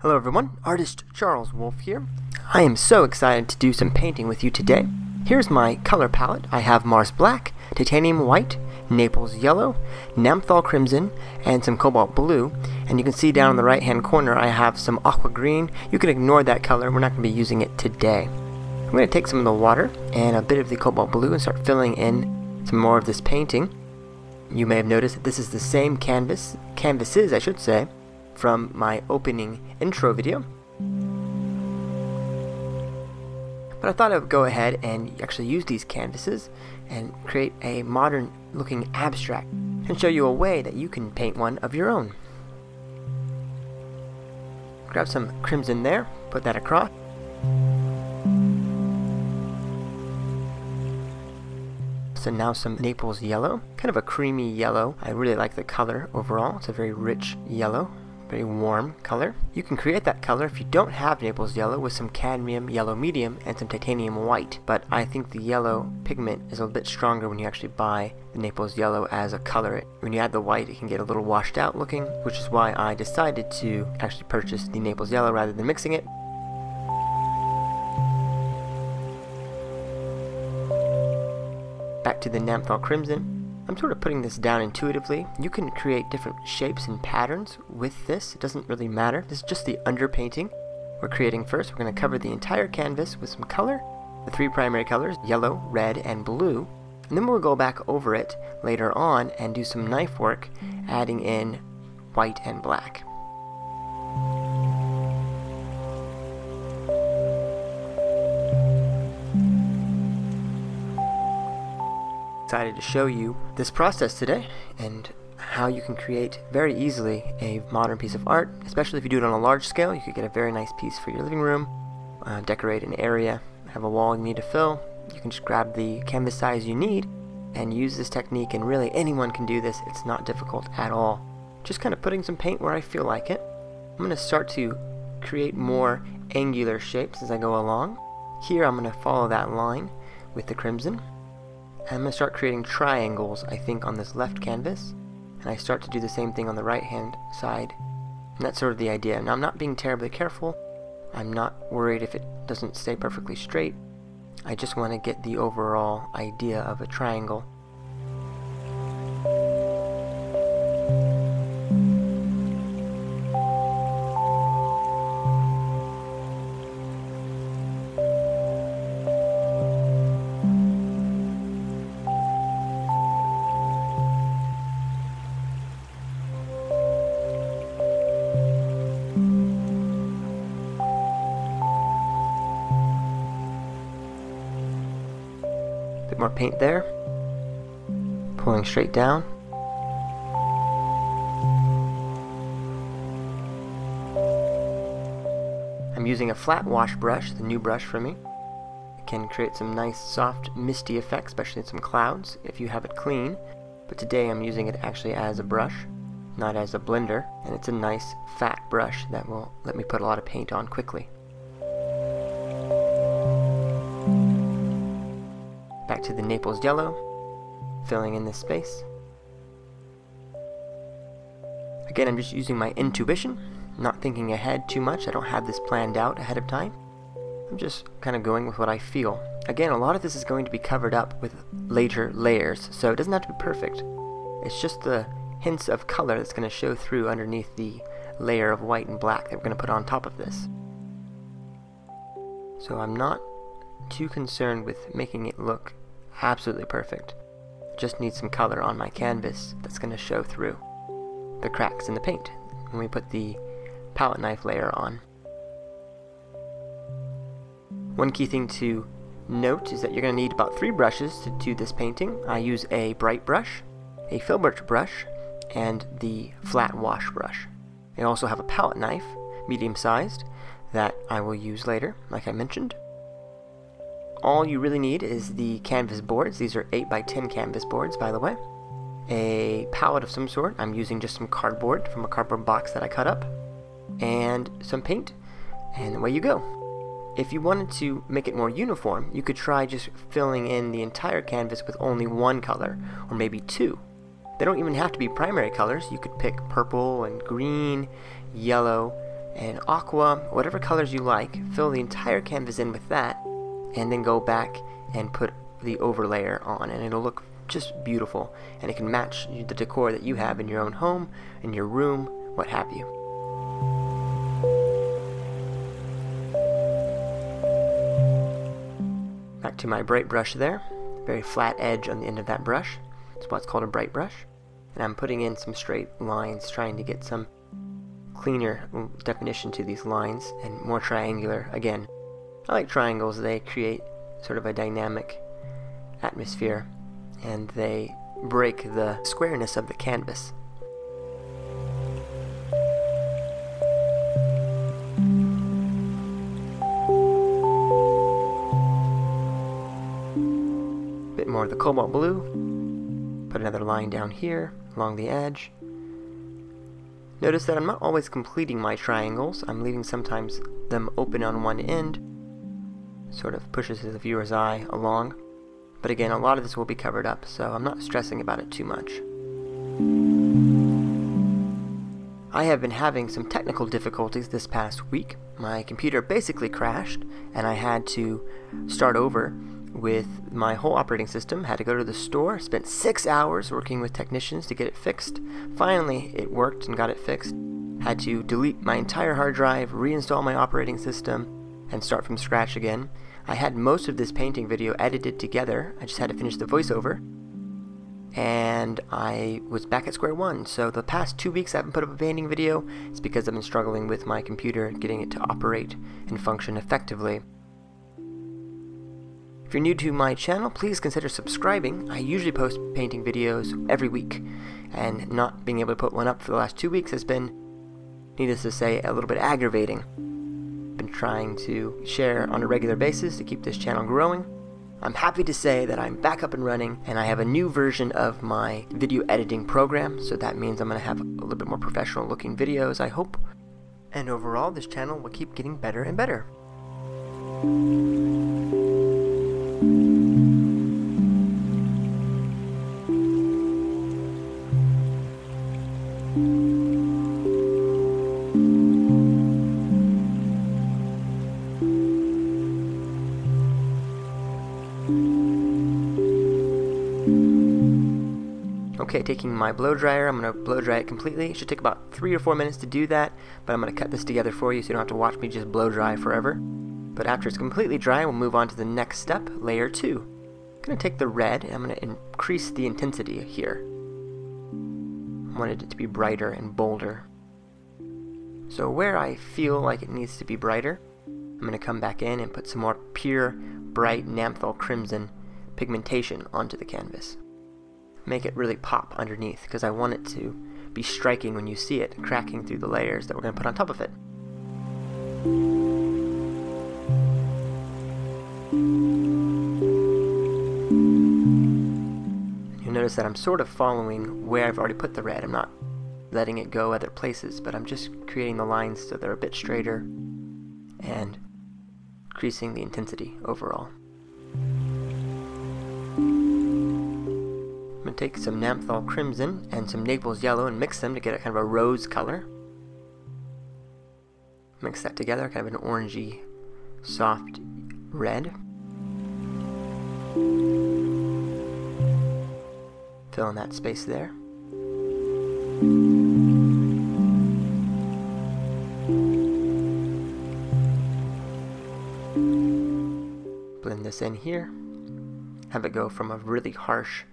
Hello everyone, Artist Charles Wolf here. I am so excited to do some painting with you today. Here's my color palette. I have Mars Black, Titanium White, Naples Yellow, Naphthol Crimson, and some Cobalt Blue. And you can see down in the right hand corner I have some Aqua Green. You can ignore that color, we're not going to be using it today. I'm going to take some of the water and a bit of the Cobalt Blue and start filling in some more of this painting. You may have noticed that this is the same canvases I should say, from my opening intro video. But I thought I would go ahead and actually use these canvases and create a modern looking abstract and show you a way that you can paint one of your own. Grab some crimson there, put that across. So now some Naples yellow, kind of a creamy yellow. I really like the color overall. It's a very rich yellow. Very warm color. You can create that color if you don't have Naples yellow with some cadmium yellow medium and some titanium white, but I think the yellow pigment is a bit stronger when you actually buy the Naples yellow as a color. When you add the white it can get a little washed out looking, which is why I decided to actually purchase the Naples yellow rather than mixing it. Back to the Naphthol crimson. I'm sort of putting this down intuitively. You can create different shapes and patterns with this. It doesn't really matter. This is just the underpainting we're creating first. We're going to cover the entire canvas with some color, the three primary colors, yellow, red, and blue. And then we'll go back over it later on and do some knife work, adding in white and black. Excited to show you this process today and how you can create very easily a modern piece of art, especially if you do it on a large scale. You could get a very nice piece for your living room, decorate an area, have a wall you need to fill. You can just grab the canvas size you need and use this technique, and really anyone can do this. It's not difficult at all. Just kind of putting some paint where I feel like it. I'm going to start to create more angular shapes as I go along. Here I'm going to follow that line with the crimson. I'm going to start creating triangles, I think, on this left canvas, and I start to do the same thing on the right hand side, and that's sort of the idea. Now I'm not being terribly careful, I'm not worried if it doesn't stay perfectly straight, I just want to get the overall idea of a triangle. Bit more paint there, pulling straight down. I'm using a flat wash brush, the new brush for me. It can create some nice soft misty effects, especially in some clouds if you have it clean, but today I'm using it actually as a brush, not as a blender, and it's a nice fat brush that will let me put a lot of paint on quickly. Back to the Naples yellow, filling in this space. Again, I'm just using my intuition, not thinking ahead too much. I don't have this planned out ahead of time. I'm just kind of going with what I feel. Again, a lot of this is going to be covered up with later layers, so it doesn't have to be perfect. It's just the hints of color that's going to show through underneath the layer of white and black that we're going to put on top of this. So I'm not too concerned with making it look absolutely perfect. I just need some color on my canvas that's going to show through the cracks in the paint when we put the palette knife layer on. One key thing to note is that you're going to need about 3 brushes to do this painting. I use a bright brush, a Filbert brush, and the flat wash brush. I also have a palette knife, medium sized, that I will use later, like I mentioned. All you really need is the canvas boards. These are 8 by 10 canvas boards, by the way. A palette of some sort. I'm using just some cardboard from a cardboard box that I cut up, and some paint, and away you go. If you wanted to make it more uniform, you could try just filling in the entire canvas with only one color, or maybe two. They don't even have to be primary colors. You could pick purple and green, yellow, and aqua, whatever colors you like. Fill the entire canvas in with that, and then go back and put the overlayer on, and it'll look just beautiful, and it can match the decor that you have in your own home, in your room, what have you. Back to my bright brush there, very flat edge on the end of that brush. It's what's called a bright brush, and I'm putting in some straight lines, trying to get some cleaner definition to these lines, and more triangular. Again, I like triangles. They create sort of a dynamic atmosphere, and they break the squareness of the canvas. Bit more of the cobalt blue. Put another line down here along the edge. Notice that I'm not always completing my triangles. I'm leaving sometimes them open on one end. Sort of pushes the viewer's eye along. But again, a lot of this will be covered up, so I'm not stressing about it too much. I have been having some technical difficulties this past week. My computer basically crashed, and I had to start over with my whole operating system. Had to go to the store, spent 6 hours working with technicians to get it fixed. Finally, it worked and got it fixed. Had to delete my entire hard drive, reinstall my operating system, and start from scratch again. I had most of this painting video edited together. I just had to finish the voiceover, and I was back at square one. So the past 2 weeks I haven't put up a painting video. It's because I've been struggling with my computer, getting it to operate and function effectively. If you're new to my channel, please consider subscribing. I usually post painting videos every week, and not being able to put one up for the last 2 weeks has been, needless to say, a little bit aggravating. Been trying to share on a regular basis to keep this channel growing. I'm happy to say that I'm back up and running, and I have a new version of my video editing program, so that means I'm going to have a little bit more professional looking videos, I hope. And overall, this channel will keep getting better and better. Okay, taking my blow dryer, I'm going to blow dry it completely. It should take about 3 or 4 minutes to do that, but I'm going to cut this together for you so you don't have to watch me just blow dry forever. But after it's completely dry, we'll move on to the next step, layer 2. I'm going to take the red and I'm going to increase the intensity here. I wanted it to be brighter and bolder. So where I feel like it needs to be brighter, I'm going to come back in and put some more pure, bright Naphthol crimson pigmentation onto the canvas. Make it really pop underneath, because I want it to be striking when you see it, cracking through the layers that we're going to put on top of it. You'll notice that I'm sort of following where I've already put the red. I'm not letting it go other places, but I'm just creating the lines so they're a bit straighter and increasing the intensity overall. I'm going to take some Naphthol crimson and some Naples yellow and mix them to get a kind of a rose color. Mix that together, kind of an orangey, soft red. Fill in that space there. Blend this in here. Have it go from a really harsh,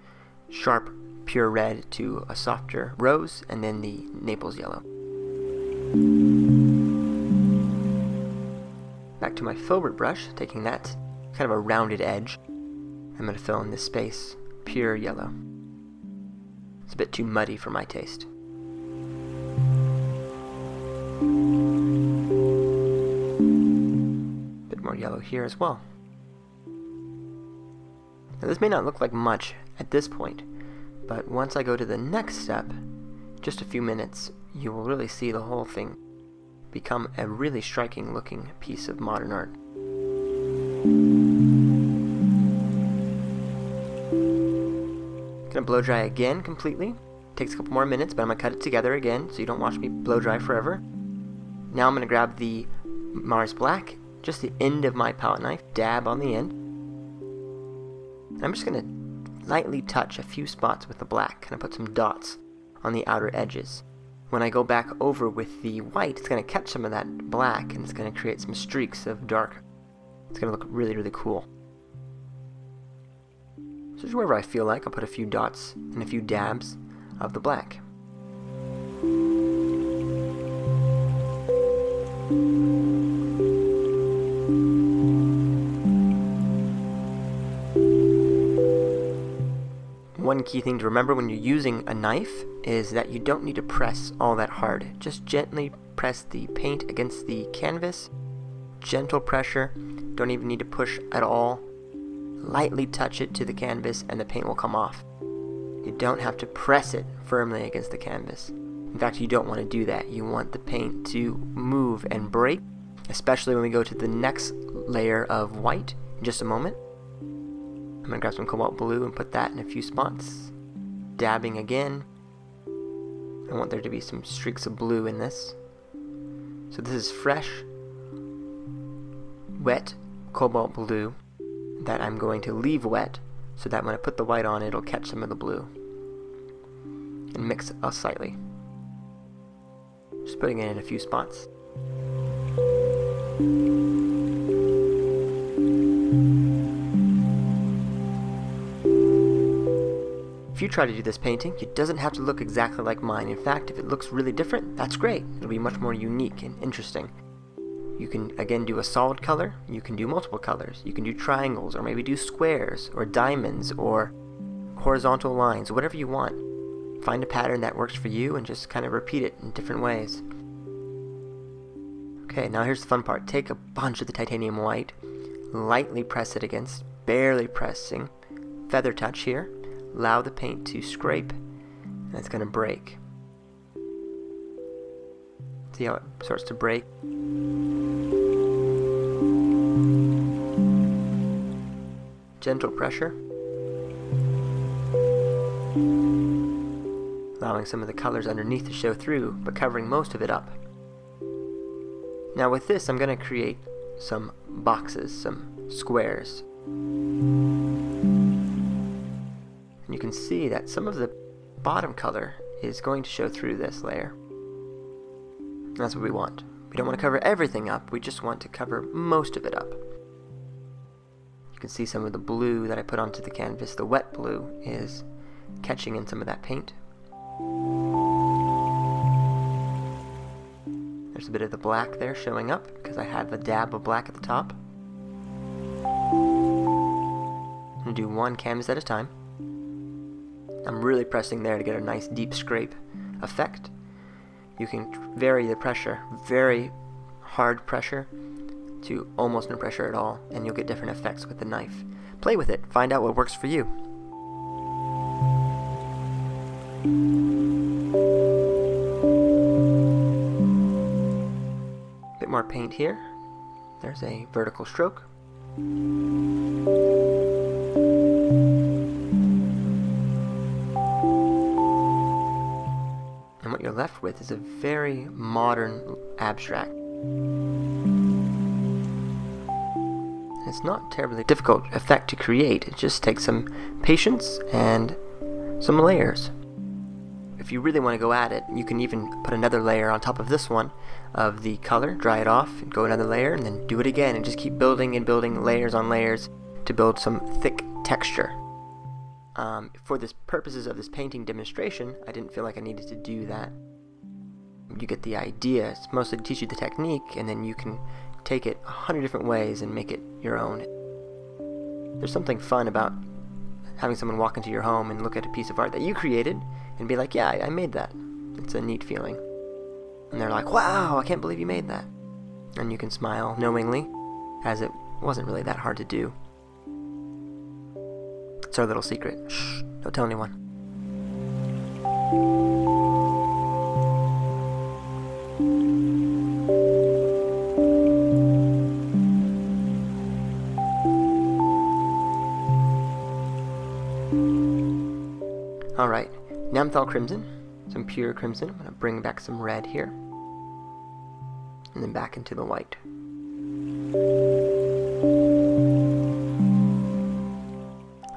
sharp, pure red to a softer rose, and then the Naples yellow. Back to my Filbert brush, taking that kind of a rounded edge. I'm going to fill in this space, pure yellow. It's a bit too muddy for my taste. more yellow here as well. Now this may not look like much at this point, but once I go to the next step, just a few minutes, you will really see the whole thing become a really striking looking piece of modern art. Gonna blow dry again completely. Takes a couple more minutes, but I'm gonna cut it together again so you don't watch me blow dry forever. Now I'm gonna grab the Mars Black, just the end of my palette knife, dab on the end. And I'm just gonna lightly touch a few spots with the black, and I put some dots on the outer edges. When I go back over with the white, it's gonna catch some of that black and it's gonna create some streaks of dark. It's gonna look really, really cool. So just wherever I feel like, I'll put a few dots and a few dabs of the black. One key thing to remember when you're using a knife is that you don't need to press all that hard. Just gently press the paint against the canvas. Gentle pressure. Don't even need to push at all. Lightly touch it to the canvas and the paint will come off. You don't have to press it firmly against the canvas. In fact, you don't want to do that. You want the paint to move and break, especially when we go to the next layer of white in just a moment. I'm going to grab some Cobalt blue and put that in a few spots. Dabbing again. I want there to be some streaks of blue in this. So this is fresh, wet Cobalt blue that I'm going to leave wet so that when I put the white on, it'll catch some of the blue. And mix it slightly. Just putting it in a few spots. If you try to do this painting, it doesn't have to look exactly like mine. In fact, if it looks really different, that's great. It'll be much more unique and interesting. You can, again, do a solid color. You can do multiple colors. You can do triangles, or maybe do squares, or diamonds, or horizontal lines, whatever you want. Find a pattern that works for you and just kind of repeat it in different ways. Okay, now here's the fun part. Take a bunch of the titanium white, lightly press it against, barely pressing, feather touch here. Allow the paint to scrape, and it's going to break. See how it starts to break? Gentle pressure. Allowing some of the colors underneath to show through, but covering most of it up. Now with this, I'm going to create some boxes, some squares. And you can see that some of the bottom color is going to show through this layer. And that's what we want. We don't want to cover everything up, we just want to cover most of it up. You can see some of the blue that I put onto the canvas, the wet blue, is catching in some of that paint. There's a bit of the black there showing up because I have a dab of black at the top. I'm going to do one canvas at a time. I'm really pressing there to get a nice deep scrape effect. You can vary the pressure, very hard pressure to almost no pressure at all, and you'll get different effects with the knife. Play with it, find out what works for you. Bit more paint here. There's a vertical stroke. And what you're left with is a very modern abstract. It's not a terribly difficult effect to create. It just takes some patience and some layers. If you really want to go at it, you can even put another layer on top of this one of the color, dry it off, and go another layer, and then do it again, and just keep building and building layers on layers to build some thick texture. For the purposes of this painting demonstration, I didn't feel like I needed to do that. You get the idea. It's mostly to teach you the technique, and then you can take it 100 different ways and make it your own. There's something fun about having someone walk into your home and look at a piece of art that you created and be like, yeah, I made that. It's a neat feeling. And they're like, wow, I can't believe you made that. And you can smile knowingly as it It wasn't really that hard to do. It's our little secret. Shh, don't tell anyone. Alright, Naphthol Crimson, some pure crimson. I'm going to bring back some red here, and then back into the white.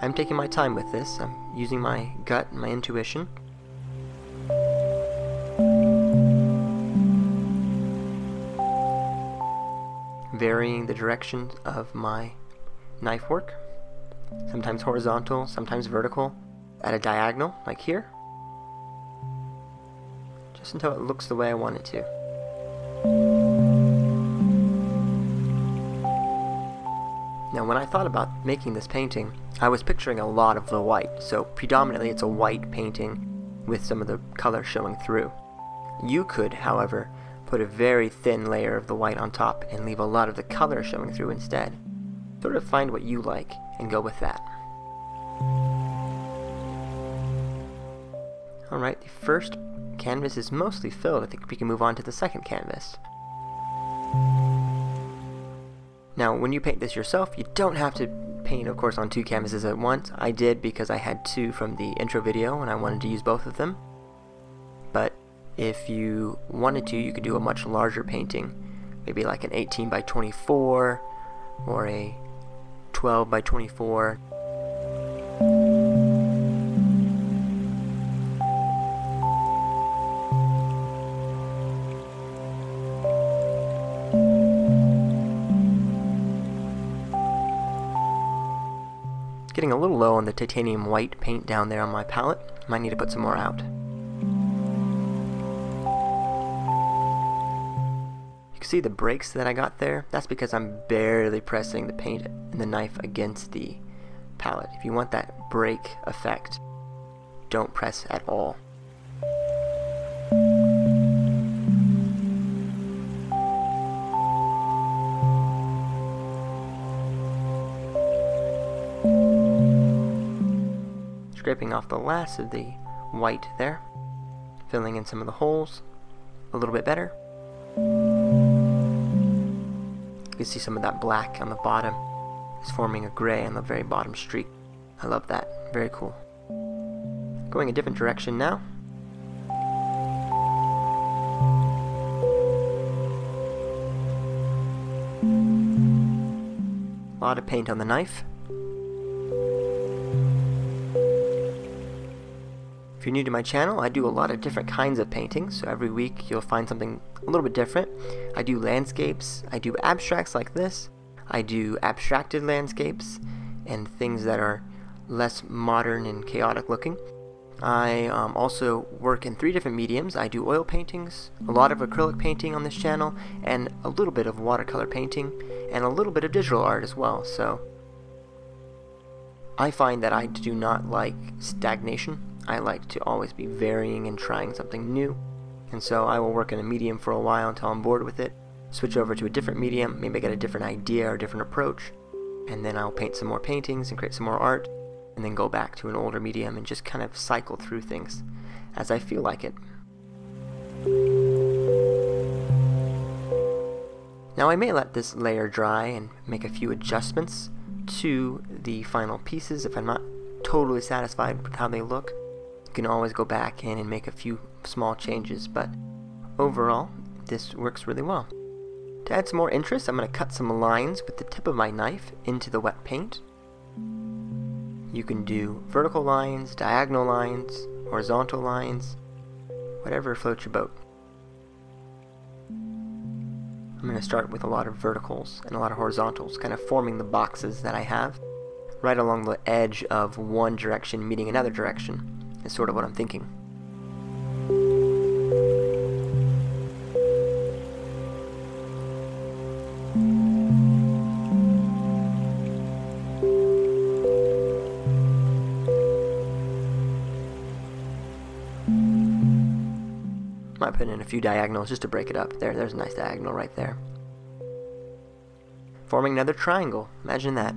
I'm taking my time with this. I'm using my gut and my intuition. Varying the direction of my knife work. Sometimes horizontal, sometimes vertical. At a diagonal, like here. Just until it looks the way I want it to. Now when I thought about making this painting, I was picturing a lot of the white, so predominantly it's a white painting with some of the color showing through. You could, however, put a very thin layer of the white on top and leave a lot of the color showing through instead. Sort of find what you like and go with that. Alright, the first canvas is mostly filled. I think we can move on to the second canvas. Now, when you paint this yourself, you don't have to paint, of course, on two canvases at once. I did because I had two from the intro video and I wanted to use both of them. But if you wanted to, you could do a much larger painting. Maybe like an 18 by 24 or a 12 by 24. Getting a little low on the titanium white paint down there on my palette. Might need to put some more out. You can see the breaks that I got there. That's because I'm barely pressing the paint and the knife against the palette. If you want that break effect, don't press at all. Scraping off the last of the white there, filling in some of the holes a little bit better. You can see some of that black on the bottom is forming a gray on the very bottom streak. I love that. Very cool. Going a different direction now. A lot of paint on the knife. If you're new to my channel, I do a lot of different kinds of paintings, so every week you'll find something a little bit different. I do landscapes, I do abstracts like this, I do abstracted landscapes, and things that are less modern and chaotic looking. I also work in 3 different mediums. I do oil paintings, a lot of acrylic painting on this channel, and a little bit of watercolor painting, and a little bit of digital art as well. So I find that I do not like stagnation. I like to always be varying and trying something new, and so I will work in a medium for a while until I'm bored with it, switch over to a different medium, maybe get a different idea or a different approach, and then I'll paint some more paintings and create some more art, and then go back to an older medium and just kind of cycle through things as I feel like it. Now I may let this layer dry and make a few adjustments to the final pieces if I'm not totally satisfied with how they look. You can always go back in and make a few small changes, but overall this works really well. To add some more interest, I'm going to cut some lines with the tip of my knife into the wet paint. You can do vertical lines, diagonal lines, horizontal lines, whatever floats your boat. I'm going to start with a lot of verticals and a lot of horizontals, kind of forming the boxes that I have right along the edge of one direction meeting another direction. Is sort of what I'm thinking. Might put in a few diagonals just to break it up. There's a nice diagonal right there. forming another triangle. Imagine that.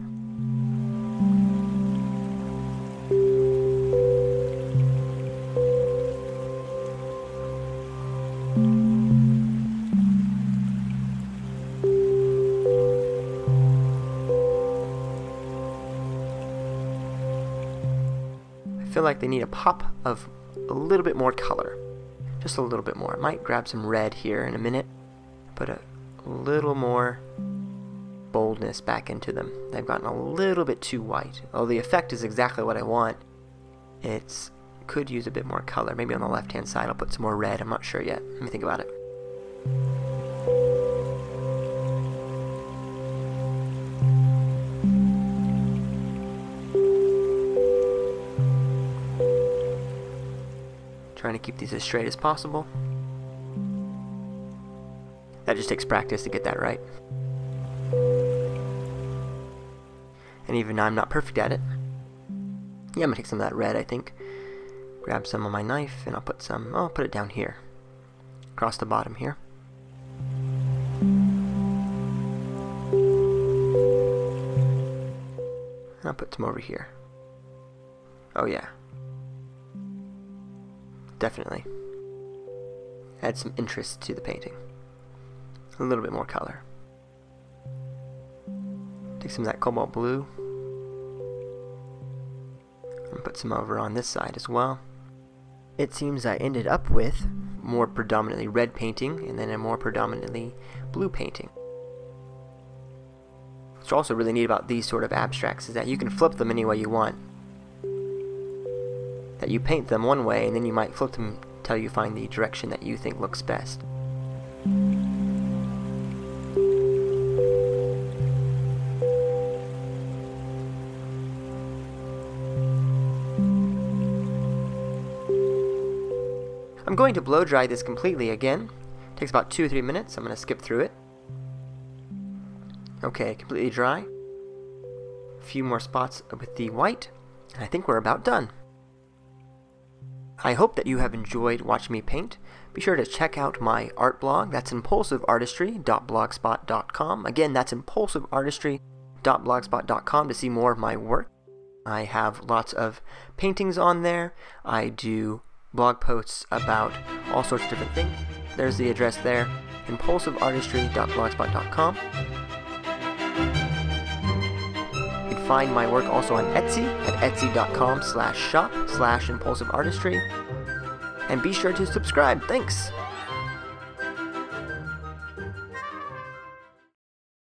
I feel like they need a pop of a little bit more color. Just a little bit more. I might grab some red here in a minute. Put a little more boldness back into them. They've gotten a little bit too white. Although the effect is exactly what I want, it could use a bit more color. Maybe on the left hand side I'll put some more red. I'm not sure yet. Let me think about it. Trying to keep these as straight as possible. That just takes practice to get that right. And even now I'm not perfect at it. Yeah, I'm gonna take some of that red, I think. Grab some on my knife and I'll put some, I'll put it down here. Across the bottom here. And I'll put some over here. Oh yeah. Definitely. Add some interest to the painting. A little bit more color. Take some of that cobalt blue. And put some over on this side as well. It seems I ended up with more predominantly red painting and then a more predominantly blue painting. What's also really neat about these sort of abstracts is that you can flip them any way you want. That you paint them one way and then you might flip them until you find the direction that you think looks best. I'm going to blow dry this completely again. It takes about 2 or 3 minutes. I'm going to skip through it. Okay, completely dry. A few more spots with the white, and I think we're about done. I hope that you have enjoyed watching me paint. Be sure to check out my art blog. That's impulsiveartistry.blogspot.com. Again, that's impulsiveartistry.blogspot.com to see more of my work. I have lots of paintings on there. I do blog posts about all sorts of different things. There's the address there, impulsiveartistry.blogspot.com. You can find my work also on Etsy at etsy.com/shop/impulsiveartistry. And be sure to subscribe. Thanks!